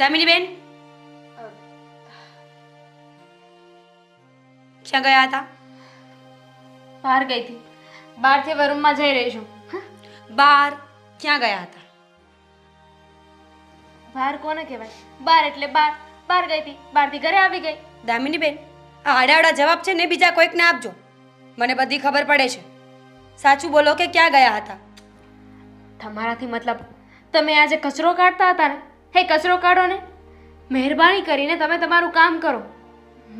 દામિની બેન ક્યાં ગયા હતા? બહાર ગઈ હતી. બહારથી હવે રૂમમાં જઈ રહી છું. બહાર ક્યાં ગયા હતા? બહાર કોને કહેવાય? બહાર એટલે બહાર. બહાર ગઈ હતી. બહારથી ઘરે આવી ગઈ. દામિની બેન આ આડાવડા જવાબ છે ને બીજા કોઈકને આપજો. મને બધી ખબર પડે છે. સાચું બોલો કે ક્યાં ગયા હતા? તમારાથી મતલબ તમે આજે કચરો કાઢતા હતા ને, હે કચરો કાઢો ને. મહેરબાની કરીને તમે તમારું કામ કરો.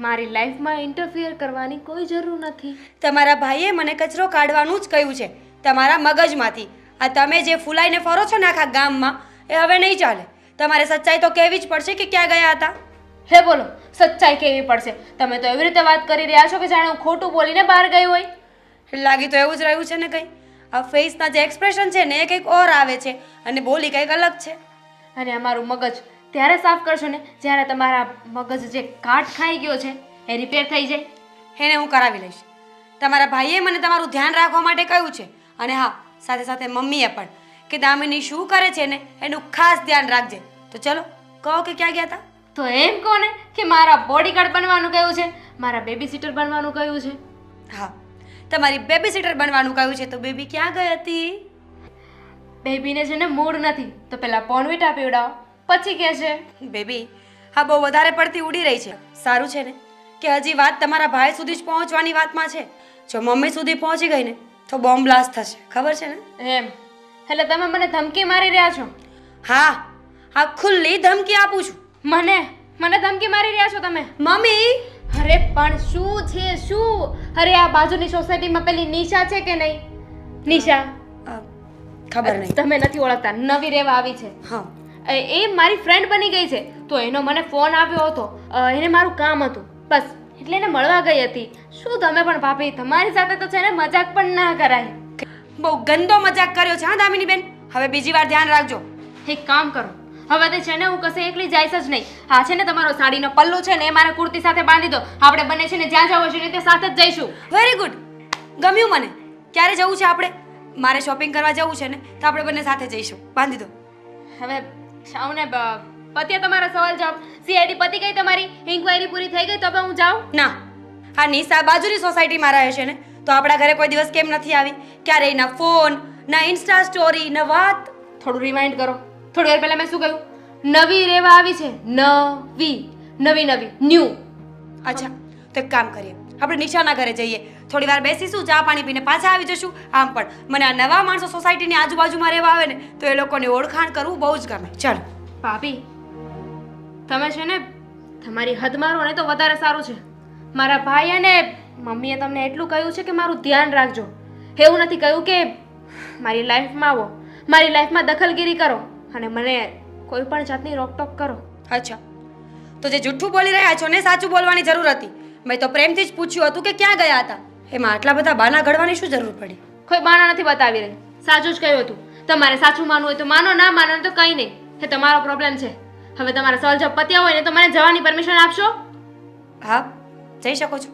મારી લાઈફમાં ઇન્ટરફિયર કરવાની કોઈ જરૂર નથી. તમારા ભાઈએ મને કચરો કાઢવાનું જ કહ્યું છે તમારા મગજમાંથી. આ તમે જે ફૂલાઈને ફરો છો ને આખા ગામમાં એ હવે નહીં ચાલે. તમારે સચ્ચાઈ તો કહેવી જ પડશે કે ક્યાં ગયા હતા. હે બોલો, સચ્ચાઈ કેવી પડશે? તમે તો એવી રીતે વાત કરી રહ્યા છો કે જાણે હું ખોટું બોલીને બહાર ગઈ હોય. લાગી તો એવું જ રહ્યું છે ને કંઈ. આ ફેસના જે એક્સપ્રેશન છે ને એ કંઈક ઓર આવે છે અને બોલી કંઈક અલગ છે. અને અમારું મગજ ત્યારે સાફ કરશો ને જ્યારે તમારા મગજ જે કાટ ખાઈ ગયો છે એ રિપેર થઈ જાય. એને હું કરાવી લઈશ. તમારા ભાઈએ મને તમારું ધ્યાન રાખવા માટે કહ્યું છે. અને હા, સાથે સાથે મમ્મીએ પણ કે દામિની શું કરે છે ને એનું ખાસ ધ્યાન રાખજે. તો ચલો કહો કે ક્યાં ગયા હતા? તો એમ કહો ને કે મારા બોડીગાર્ડ બનવાનું કહ્યું છે, મારા બેબી સીટર બનવાનું કહ્યું છે. હા, તમારી બેબી સીટર બનવાનું કહ્યું છે. તો બેબી ક્યાં ગઈ હતી? બેબીને છે ને મૂડ નથી તો પેલા બોર્નવિટા પીવડાવો, પછી કહે છે. બેબી હા બહુ વધારે પડતી ઉડી રહી છે. સારું છે ને કે હજી વાત તમારા ભાઈ સુધી જ પહોંચવાની વાતમાં છે. જો મમ્મી સુધી પહોંચી ગઈ ને તો બોમ્બ બ્લાસ્ટ થશે. ખબર છે ને? એમ એટલે તમે મને ધમકી મારી રહ્યા છો? હા હા, ખુલ્લી ધમકી આપું છું. મને ધમકી મારી રહ્યા છો તમે? મમ્મી અરે પણ શું છે શું? અરે આ બાજુની સોસાયટીમાં પેલી નિશા છે કે નહીં? નિશા ખબર નહીં. તમે નથી ઓળખતા, નવી રહેવા આવી છે. હા, એ મારી ફ્રેન્ડ બની ગઈ છે. તો એનો મને ફોન આવ્યો હતો. એને મારું કામ હતું બસ, એટલે એને મળવા ગઈ હતી. શું તમે પણ ભાભી, તમારી સાથે તો છે ને મજાક પણ ના કરાય. બહુ ગંદો મજાક કર્યો છે હા દામિની બેન. હવે બીજી વાર ધ્યાન રાખજો. એક કામ કરો, હવે તે છે ને હું કશે એકલી જઈશ જ નહીં. હા છે ને તમારો સાડીનો પલ્લુ છે ને એ મારા કુર્તી સાથે બાંધી દો. આપણે બંને છે ને જ્યાં જવું છે ને તે સાથે જ જઈશું. વેરી ગુડ, ગમ્યું મને. ક્યારે જવું છે આપણે? મારે શોપિંગ કરવા જવું છે ને તો આપણે બંને સાથે જઈશું. બાંધી દો. હવે શાવને પતિએ તમારો સવાલ જવાબ. સીઆઈડી પતિ ગઈ તમારી? ઇન્ક્વાયરી પૂરી થઈ ગઈ તો હવે હું જાઉં? ના, આ નિશા બાજુની સોસાયટીમાં રહે છે ને તો આપણા ઘરે કોઈ દિવસ કેમ નથી આવી? ક્યારેય ના ફોન, ના ઇન્સ્ટા સ્ટોરી, ના વાત. થોડું રિમાઇન્ડ કરો. થોડી વાર પહેલા મેં શું કહ્યું? નવી રેવા આવી છે. નવી ન્યૂ. અચ્છા, તો એક કામ કરીએ, આપણે નિશાના ઘરે જઈએ, થોડી વાર બેસીશું, ચા પાણી પીને પાછા આવી જશું. આમ પણ મને આ નવા માણસો સોસાયટીની આજુબાજુમાં રહેવા આવે ને તો એ લોકોની ઓળખાણ કરવું બહુ જ ગમે. ચાલો. ભાભી તમે છે ને તમારી હદ મારો ને તો વધારે સારું છે. મારા ભાઈ અને મમ્મીએ તમને એટલું કહ્યું છે કે મારું ધ્યાન રાખજો. એવું નથી કહ્યું કે મારી લાઈફમાં આવો, મારી લાઈફમાં દખલગીરી કરો અને મને કોઈ પણ જાતની રોકટોક કરો. અચ્છા, તો જે જૂઠું બોલી રહ્યા છો ને સાચું બોલવાની જરૂર હતી. મેં તો પ્રેમથી જ પૂછ્યું હતું કે ક્યાં ગયા હતા. એમાં આટલા બધા બાના ઘડવાની શું જરૂર પડી? કોઈ બાના નથી બતાવી રહી, સાચું જ કહ્યું હતું. તમારે સાચું માનવું હોય તો માનો, ના માનો તો કંઈ નહીં. એ તમારો પ્રોબ્લેમ છે. હવે તમારા સવાલ જવાબ પત્યા હોય ને તો મને જવાની પરમિશન આપશો? હા, જઈ શકો છો.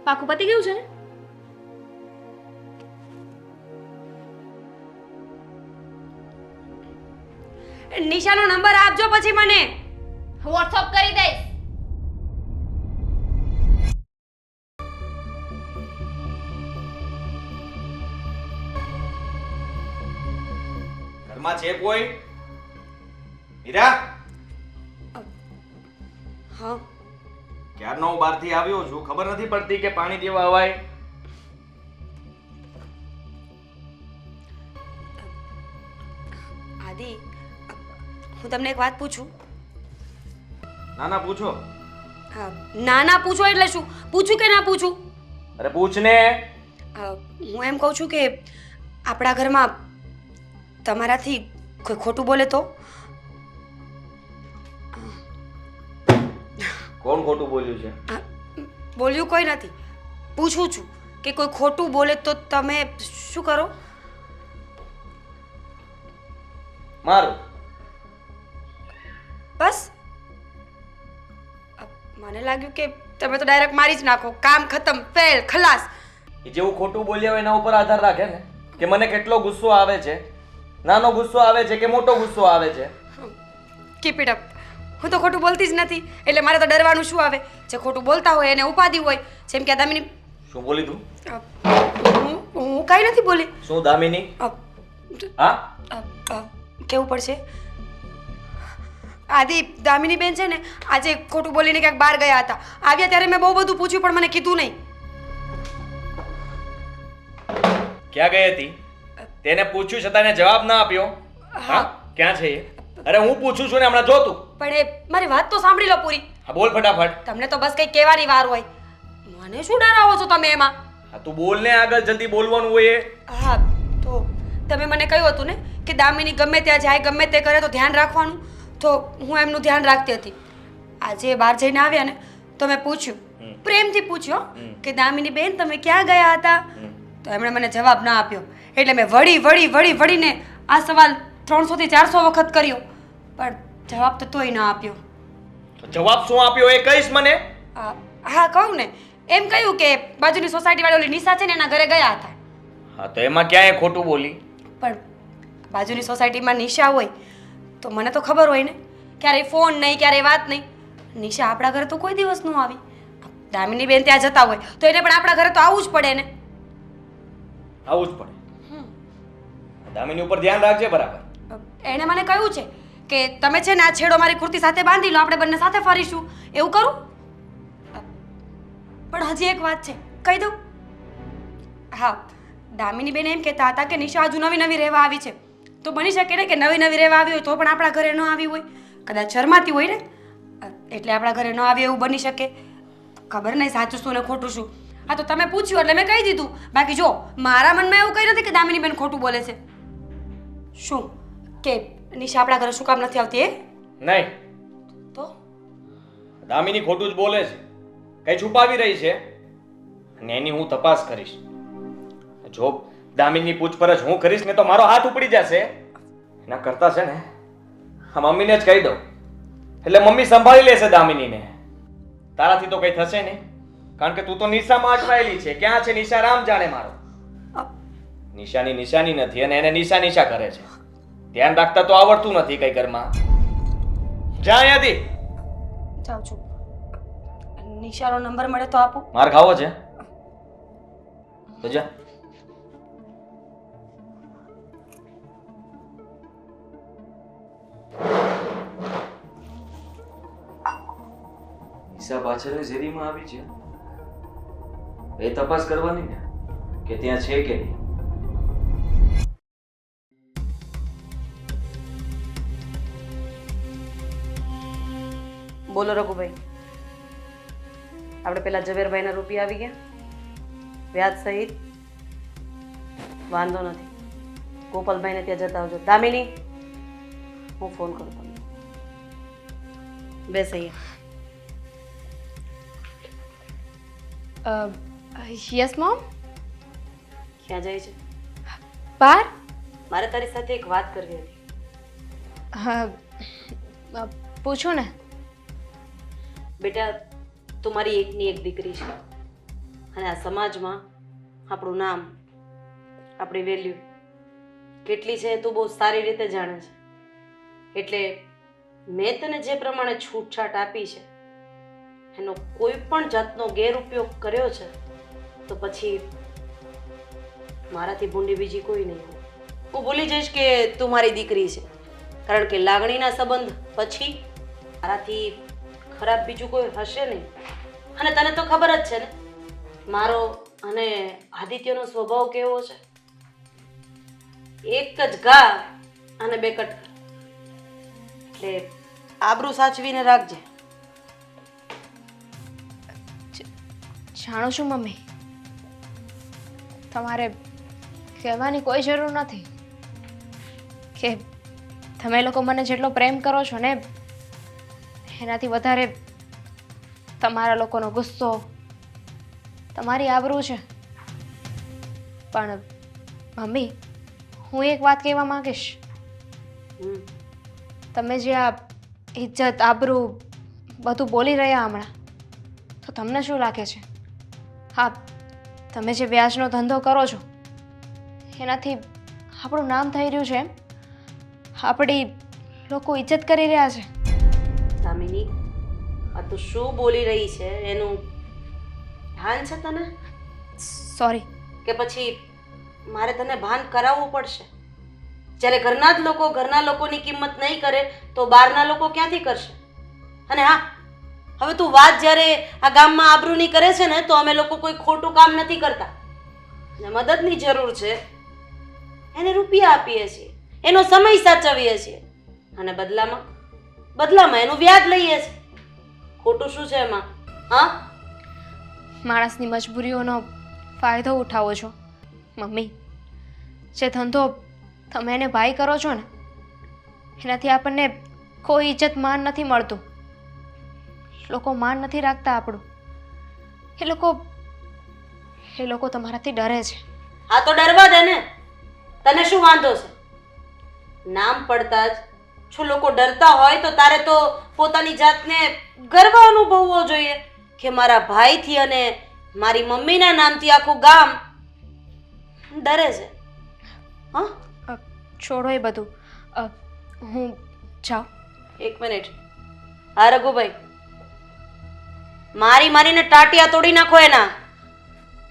પાકું પતી ગયું છે ને? નિશાનો નંબર આપજો પછી મને વોટ્સઅપ કરી દઈશ. ઘરમાં છે કોઈ? મીરા, હા. ક્યારનો હું બહારથી આવ્યો છું, ખબર નથી પડતી કે પાણી દેવા અવાય? આદિ, હું તમને એક વાત પૂછું? ના ના પૂછો. હા, ના ના પૂછો એટલે શું? પૂછું કે ના પૂછું? અરે પૂછ ને. હું એમ કહું છું કે આપણા ઘરમાં તમારાથી કોઈ ખોટું બોલે તો? કોણ ખોટું બોલ્યું છે? બોલ્યું કોઈ નથી, પૂછું છું કે કોઈ ખોટું બોલે તો તમે શું કરો? મારું. બસ? મને લાગ્યું કે તમે તો ડાયરેક્ટ મારી જ નાખો, કામ ખતમ, ફેલ, ખલાસ. એ જેવું ખોટું બોલ્યા હોય એના ઉપર આધાર રાખે ને કે મને કેટલો ગુસ્સો આવે છે. નાનો ગુસ્સો આવે છે કે મોટો ગુસ્સો આવે છે? Keep it up. હું તો ખોટું બોલતી જ નથી, એટલે મારે તો ડરવાનું શું આવે? જે ખોટું બોલતા હોય એને ઉપાધિ હોય, જેમ કે આ દામિની. શું બોલી તું? હું કાંઈ નથી બોલી. શું દામિની? અ, હા? કેવું પડશે? આદિ, દામિની બેન છે ને આજે ખોટું બોલીને ક્યાંક બહાર ગયા હતા. આવ્યા ત્યારે મેં બહુ બધું પૂછ્યું પણ મને કીધું નહીં. ક્યાં ગઈ હતી? તેને પૂછ્યું છતાં એને જવાબ ના આપ્યો. હા, ક્યાં છે એ? અરે હું પૂછું છું ને હમણાં જોતું. પણ એ મારી વાત તો સાંભળી લો પૂરી. હા, બોલ ફટાફટ. તમને તો બસ કંઈ કહેવાની વાર હોય. મને શું ડરાવો છો તમે એમાં? હા, તું બોલ ને, આગળ જલ્દી બોલવાનું હોય એ. હા, તો તમે મને કહ્યું હતું ને કે દામિની ગમે ત્યાં જાય ગમે તે કરે તો ધ્યાન રાખવાનું. તો હું એમનું ધ્યાન રાખતી હતી. આજે બહાર જઈને આવ્યા ને તો મેં પૂછ્યું, પ્રેમથી પૂછ્યું કે દામિની બેન તમે ક્યાં ગયા હતા? તો એમણે મને જવાબ ના આપ્યો. એટલે મેં વળીને આ સવાલ 300 થી 400 વખત કર્યો, પણ જવાબ તો તોય ના આપ્યો. તો જવાબ શું આપ્યો એ કહીશ મને? હા, કહું ને. એમ કહ્યું કે બાજુની સોસાયટી વાળી ઓલી નિશા છે ને એના ઘરે ગયા હતા. હા, તો એમાં ક્યાંય ખોટું બોલી? પણ બાજુની સોસાયટીમાં નિશા હોય તો મને તો ખબર હોય ને. ક્યારેય ફોન નહીં, ક્યારેય વાત નહીં. નિશા આપણા ઘરે તો કોઈ દિવસ ન આવી. દામિની બેન ત્યાં જતા હોય તો એને પણ આપણા ઘરે તો આવવું જ પડે ને. આવું જ પડે. દામિની ઉપર ધ્યાન રાખજે બરાબર. એણે મને કહ્યું છે કે તમે છે ને આ છેડો મારી કુર્તી સાથે બાંધી લો, આપણે બંને સાથે ફરીશું. એવું કરું? પણ હજી એક વાત છે, કહી દઉં? હા, દામિની બેન એમ કહેતા હતા કે નિશા હજુ નવી રહેવા આવી છે. તો બની શકે ને કે નવી રહેવા આવી હોય તો પણ આપણા ઘરે ન આવી હોય. કદાચ શરમાતી હોય ને, એટલે આપણા ઘરે ન આવી એવું બની શકે. ખબર નહીં સાચું શું ને ખોટું શું. હા, તો તમે પૂછ્યું એટલે મેં કહી દીધું. બાકી જો મારા મનમાં એવું કંઈ નથી કે દામિની બેન ખોટું બોલે છે. શું કે નિશા આપણા ઘરે શું કામ નથી આવતી એ? નહીં તો દામિની ખોટું જ બોલે છે, કઈ છુપાવી રહી છે, અને એની હું તપાસ કરીશ. જો દામિની પૂછપરછ હું કરીશ ને તો મારો હાથ ઉપડી જશે. એના કરતા છે ને આ મમ્મીને જ કહી દઉં, એટલે મમ્મી સંભાળી લેશે દામિનીને. તારાથી તો કઈ થશે નહીં, કારણ કે તું તો નિશામાં અટવાયેલી છે. ક્યાં છે નિશા રામ જાણે. મારો નિશાની નિશાની નથી અને એને નિશા કરે છે. ધ્યાન રાખતા તો આવડતું નથી કઈ ઘરમાં. જા અહીંયાથી. જાઉં છું. નિશાનો નંબર મળે તો આપો. માર ખાવો છે તો જા. નિશા પાછળ ઝેરીમાં આવી છે. એ તપાસ કરવાની ને કે ત્યાં છે કે નહીં. બોલો રઘુભાઈ, આપણે પેલા ઝવેરભાઈના રૂપિયા આવી ગયા વ્યાજ સહિત? વાંધો નથી, ગોપાલભાઈને ત્યાં જતા આવજો. દામિની, હું ફોન કરું તમને. બેસ અહીંયા. Yes mom. ક્યાં જાય છે? બહાર? મારે તારી સાથે એક વાત કરવી હતી. પૂછો ને. બેટા, તું મારી એકની એક દીકરી છે, અને આ સમાજમાં આપણું નામ, આપણી વેલ્યુ કેટલી છે તું બહુ સારી રીતે જાણે છે. એટલે મેં તને જે પ્રમાણે છૂટછાટ આપી છે એનો કોઈ પણ જાતનો ગેરઉપયોગ કર્યો છે તો પછી મારાથી ભૂંડી બીજી કોઈ નહીં હોય. હું ભૂલી જઈશ કે તું મારી દીકરી છે, કારણ કે લાગણીના સંબંધ પછી મારાથી ખરાબ બીજું કોઈ હશે નહીં. અને તને તો ખબર જ છે ને મારો અને આદિત્યનો સ્વભાવ કેવો છે. એક જ ઘા અને બે કટકા. એટલે આબરૂ સાચવીને રાખજે. જાણું છું મમ્મી, તમારે કહેવાની કોઈ જરૂર નથી કે તમે લોકો મને જેટલો પ્રેમ કરો છો ને એનાથી વધારે તમારા લોકોનો ગુસ્સો, તમારી આબરૂ છે. પણ મમ્મી, હું એક વાત કહેવા માંગીશ. તમે જે આ ઇજ્જત આબરૂ બધું બોલી રહ્યા હમણાં, તો તમને શું લાગે છે? હા, તમે જે વ્યાજનો ધંધો કરો છો એનાથી આપણું નામ થઈ રહ્યું છે એમ? આપણી લોકો ઇજ્જત કરી રહ્યા છે. દામિની, આ તું શું બોલી રહી છે એનું ભાન છે તને? સોરી. કે પછી મારે તને ભાન કરાવવું પડશે? જ્યારે ઘરના જ લોકો ઘરના લોકોની કિંમત નહીં કરે તો બહારના લોકો ક્યાંથી કરશે? અને હા, હવે તું વાત જ્યારે આ ગામમાં આબરૂની કરે છે ને, તો અમે લોકો કોઈ ખોટું કામ નથી કરતા. ને મદદની જરૂર છે એને રૂપિયા આપીએ છીએ, એનો સમય સાચવીએ છીએ અને બદલામાં એનું વ્યાજ લઈએ છીએ. ખોટું શું છે એમાં? હા, માણસની મજબૂરીઓનો ફાયદો ઉઠાવો છો. મમ્મી, જે ધંધો તમે એને ભાઈ કરો છો ને, એનાથી આપણને કોઈ ઇજ્જત માન નથી મળતું. લોકો માન નથી રાખતા આપણું. એ લોકો તમારાથી ડરે છે. હા તો ડરવા દે ને, તને શું વાંધો છે? નામ પડતા જ જો લોકો ડરતા હોય તો તારે તો પોતાની જાતને ગર્વ અનુભવવો જોઈએ કે મારા ભાઈથી અને મારી મમ્મીના નામથી આખું ગામ ડરે છે. હા, છોડો એ બધું. હું જાઉં. એક મિનિટ. હા રઘુભાઈ, મારીને ટાટિયા તોડી નાખો એના.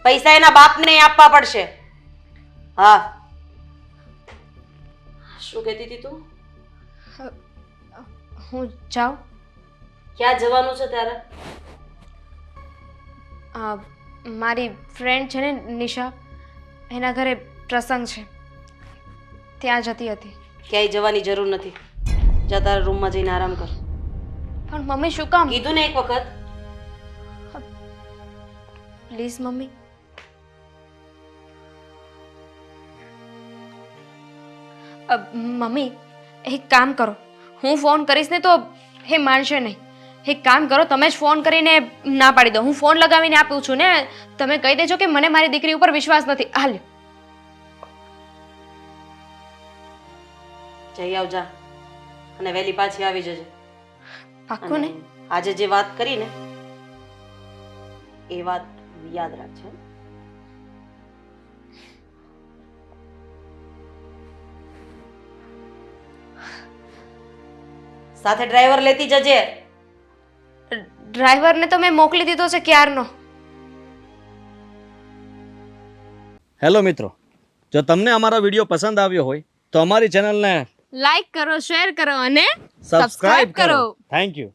પૈસા એના બાપને આપવા પડશે. હા, શું કહેતી હતી તું? હું જાઉં. ક્યાં જવાનું છે તારે? મારી ફ્રેન્ડ છે ને નિશા, એના ઘરે પ્રસંગ છે, ત્યાં જતી હતી. ક્યાંય જવાની જરૂર નથી. જા તારા રૂમમાં જઈને આરામ કર. પણ મમ્મી શું કામ? કીધું ને એક વખત. Please mummy. મમ્મી, એક કામ કરો, હું ફોન કરીશ ને તો એ માનશે નહીં. એક કામ કરો, તમે જ ફોન કરીને ના પાડી દો. હું ફોન લગાવીને આપું છું ને, તમે કહી દેજો કે મને મારી દીકરી ઉપર વિશ્વાસ નથી. હાલ. જઈ આવજા અને વહેલી પાછી આવી જજે. પાક્કું ને? આજે જે વાત કરી ને એ વાત યાદ રાખજો. સાથે ડ્રાઈવર લેતી જજે. ડ્રાઈવરને તો મેં મોકલી દીધો છે ક્યારનો. હેલો મિત્રો, જો તમને અમારો વિડીયો પસંદ આવ્યો હોય તો અમારી ચેનલને લાઈક કરો, શેર કરો અને સબસ્ક્રાઇબ કરો. Thank you.